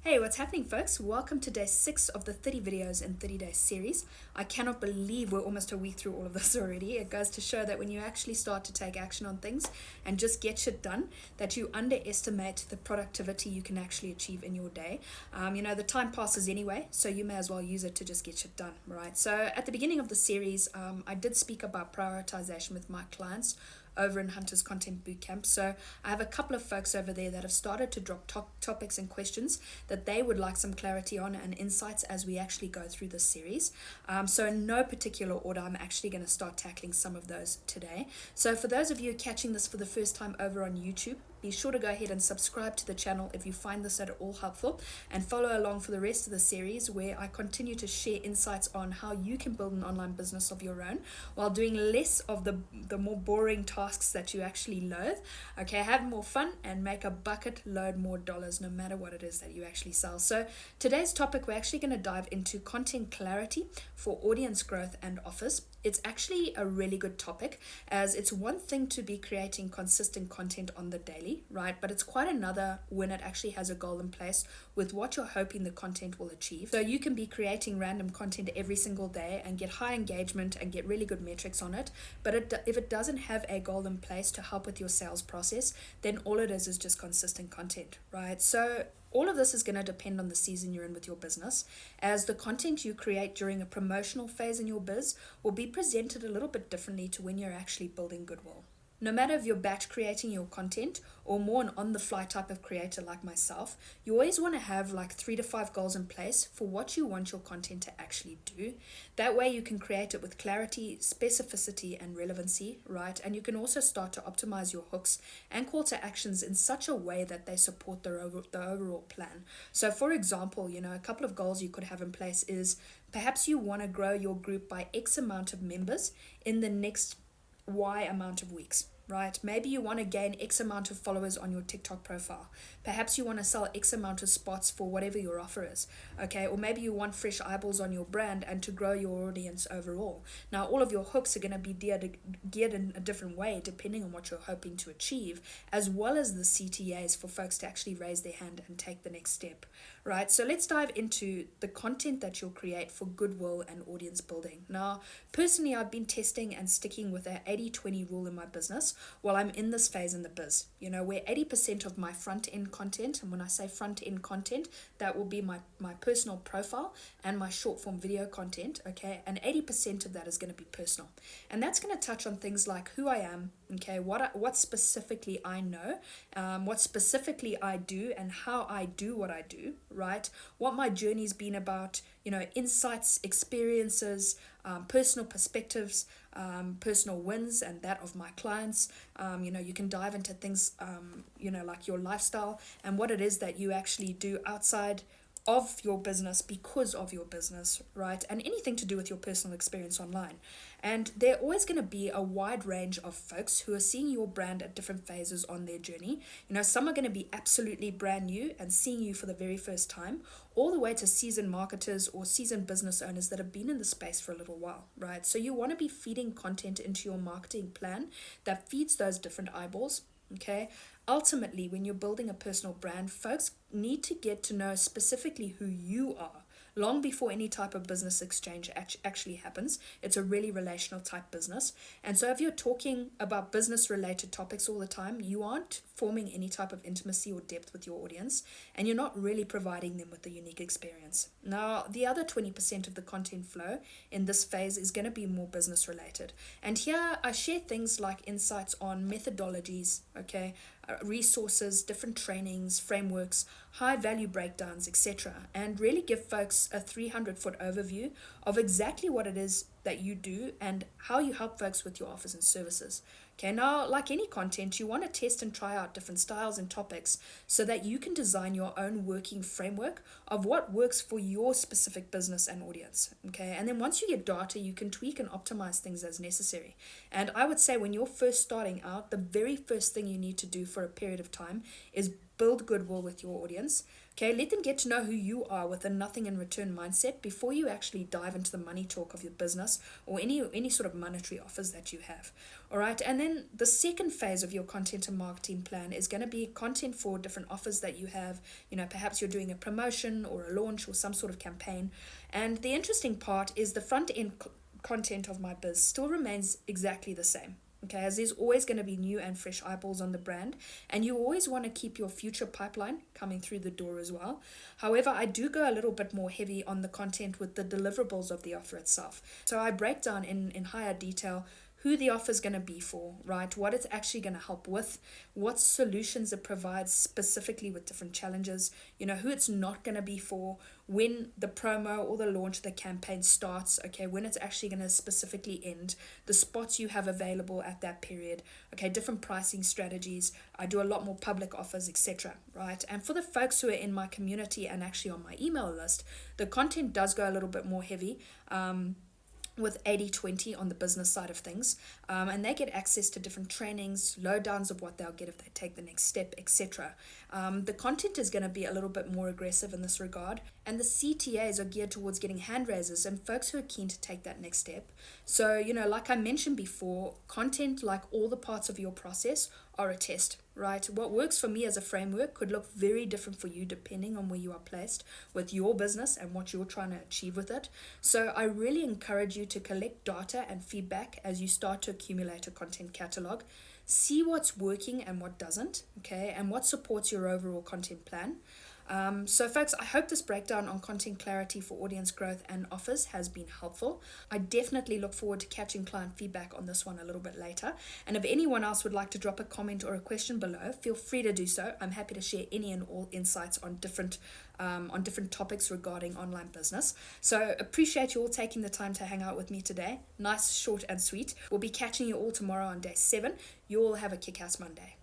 Hey, what's happening, folks? Welcome to day 6 of the 30 videos in 30 day series. I cannot believe we're almost a week through all of this already. It goes to show that when you actually start to take action on things and just get shit done, that you underestimate the productivity you can actually achieve in your day. The time passes anyway, so you may as well use it to just get shit done, right? So at the beginning of the series, I did speak about prioritization with my clients over in Hunter's Content Bootcamp. So I have a couple of folks over there that have started to drop topics and questions that they would like some clarity on and insights as we actually go through this series. So in no particular order, I'm actually going to start tackling some of those today. So for those of you catching this for the first time over on YouTube, be sure to go ahead and subscribe to the channel if you find this at all helpful, and follow along for the rest of the series where I continue to share insights on how you can build an online business of your own while doing less of the more boring tasks that you actually loathe. Okay, have more fun and make a bucket load more dollars no matter what it is that you actually sell. So today's topic, we're actually going to dive into content clarity for audience growth and offers. It's actually a really good topic, as it's one thing to be creating consistent content on the daily, right? But it's quite another when it actually has a goal in place with what you're hoping the content will achieve. So you can be creating random content every single day and get high engagement and get really good metrics on it. But if it doesn't have a goal in place to help with your sales process, then all it is just consistent content, right? So all of this is going to depend on the season you're in with your business, as the content you create during a promotional phase in your biz will be presented a little bit differently to when you're actually building goodwill. No matter if you're batch creating your content or more an on-the-fly type of creator like myself, you always want to have like 3 to 5 goals in place for what you want your content to actually do. That way you can create it with clarity, specificity, and relevancy, right? And you can also start to optimize your hooks and call to actions in such a way that they support the overall plan. So for example, a couple of goals you could have in place is perhaps you want to grow your group by X amount of members in the next Y amount of weeks, right? Maybe you want to gain X amount of followers on your TikTok profile. Perhaps you want to sell X amount of spots for whatever your offer is, okay? Or maybe you want fresh eyeballs on your brand and to grow your audience overall. Now, all of your hooks are going to be geared in a different way depending on what you're hoping to achieve, as well as the CTAs for folks to actually raise their hand and take the next step, right? So let's dive into the content that you'll create for goodwill and audience building. Now, personally, I've been testing and sticking with a 80-20 rule in my business while I'm in this phase in the biz, where 80% of my front end content, and when I say front end content, that will be my personal profile and my short form video content, okay, and 80% of that is going to be personal, and that's going to touch on things like who I am, okay, what specifically I know, what specifically I do and how I do what I do, right, what my journey's been about, insights, experiences, personal perspectives, personal wins and that of my clients. You can dive into things, like your lifestyle and what it is that you actually do outside of your business because of your business, right? And anything to do with your personal experience online. And there are always going to be a wide range of folks who are seeing your brand at different phases on their journey. Some are going to be absolutely brand new and seeing you for the very first time, all the way to seasoned marketers or seasoned business owners that have been in the space for a little while, right? So you want to be feeding content into your marketing plan that feeds those different eyeballs, okay? Ultimately, when you're building a personal brand, folks need to get to know specifically who you are long before any type of business exchange actually happens. It's a really relational type business. And so if you're talking about business related topics all the time, you aren't forming any type of intimacy or depth with your audience, and you're not really providing them with a unique experience. Now, the other 20% of the content flow in this phase is going to be more business related. And here I share things like insights on methodologies, okay, resources, different trainings, frameworks, high value breakdowns, etc., and really give folks a 300-foot overview of exactly what it is that you do and how you help folks with your offers and services. Okay, now, like any content, you want to test and try out different styles and topics so that you can design your own working framework of what works for your specific business and audience. Okay, and then once you get data, you can tweak and optimize things as necessary. And I would say when you're first starting out, the very first thing you need to do for a period of time is build goodwill with your audience. Okay, let them get to know who you are with a nothing in return mindset before you actually dive into the money talk of your business or any sort of monetary offers that you have. All right, and then the second phase of your content and marketing plan is going to be content for different offers that you have. Perhaps you're doing a promotion or a launch or some sort of campaign. And the interesting part is the front end content of my biz still remains exactly the same. Okay, as there's always going to be new and fresh eyeballs on the brand, and you always want to keep your future pipeline coming through the door as well. However, I do go a little bit more heavy on the content with the deliverables of the offer itself. So I break down in higher detail who the offer is going to be for, right? What it's actually going to help with, what solutions it provides specifically with different challenges, who it's not going to be for, when the promo or the launch of the campaign starts, okay, when it's actually going to specifically end, the spots you have available at that period, okay, different pricing strategies. I do a lot more public offers, etc., right? And for the folks who are in my community and actually on my email list, the content does go a little bit more heavy. With 80-20 on the business side of things, and they get access to different trainings, lowdowns of what they'll get if they take the next step, etc. The content is going to be a little bit more aggressive in this regard, and the CTAs are geared towards getting hand raisers and folks who are keen to take that next step. So, like I mentioned before, content, like all the parts of your process, are a test, right? What works for me as a framework could look very different for you depending on where you are placed with your business and what you're trying to achieve with it. So I really encourage you to collect data and feedback as you start to accumulate a content catalog. See what's working and what doesn't, okay, and what supports your overall content plan. So folks, I hope this breakdown on content clarity for audience growth and offers has been helpful. I definitely look forward to catching client feedback on this one a little bit later. And if anyone else would like to drop a comment or a question below, feel free to do so. I'm happy to share any and all insights on different topics regarding online business. So appreciate you all taking the time to hang out with me today. Nice, short and sweet. We'll be catching you all tomorrow on day 7. You all have a kick-ass Monday.